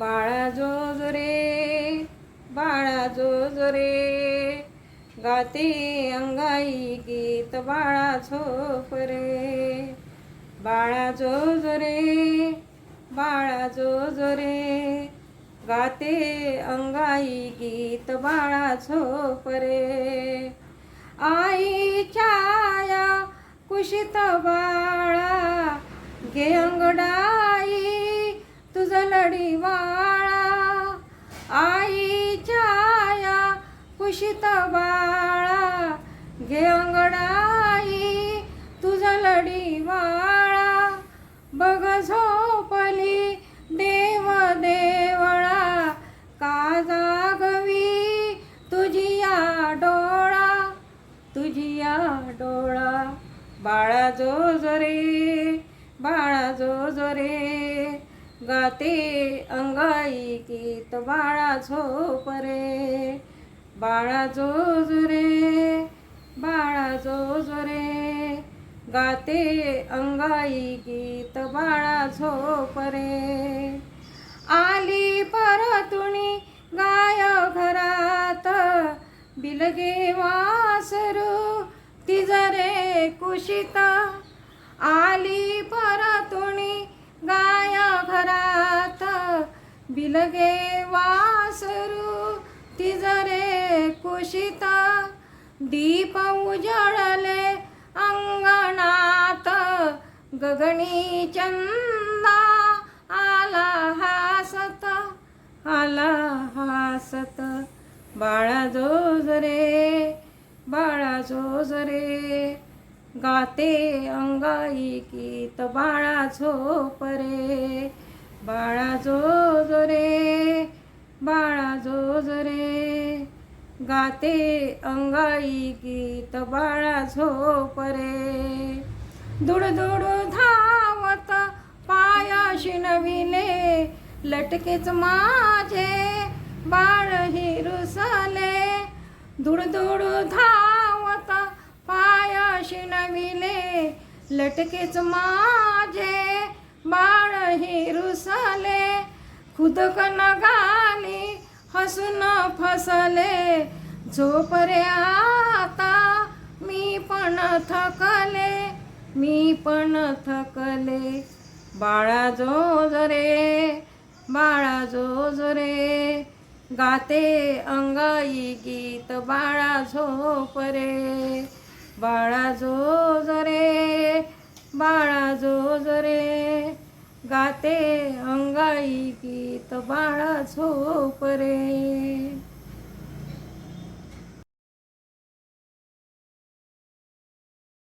बाळा जो जो रे, बाळा जो जो रे, गाते अंगाई गीत बाळा झोप रे. बाळा जो जो रे, बाळा जो जो रे, गाते अंगाई गीत बाळा झोप रे. आई छाया कुशीत बाळा, घे अंगडाई तुझ लढी बाळा. आई छाया कुशीत बाळा, घे अंगडाई तुझ लढी बाळा. बघ झोपली देव देवळा, का जागवी तुझी या डोळा, तुझी या डोळा. बाळा जो जो रे, बाळा जो जो रे, गाते अंगाई गीत बाळा झोप रे. बाळा जो जो रे, बाळा जो जो रे, गाते अंगाई गीत बाळा झोप रे. आली परतुणी गाय घरात, बिलगे वासरू तिज रे कुशीत. आली परतुणी गाय घरात, बिलगे वासरू तिज रे कुशीत. दीप उजळले अंगणात, गगनी चंदा आला हासत, आला हासत. बाळा जो जो रे, बाळा जो जो रे, गाते अंगाई गीत बाळा झोप रे. बाळा जो जो रे, बाळा जो जो रे, गाते अंगाई गीत बाळा झोप रे. दुड दुड धावत पायाशी नविले, लटकेच माझे बाळ हिरुसले. दुड दुड धावत पायाशी नविले, लटकेच माझे बाळ हिरुसले. खुदक नगाली हसून फसले, झोप रे आता मी पण थकले, मी पण थकले. बाळा जो जो रे, बाळा जो जो रे, गाते अंगाई गीत बाळा झोप रे. बाळा जो जो रे, बाळा जो जो रे, गाते अंगाई गीत बाळा झोप रे.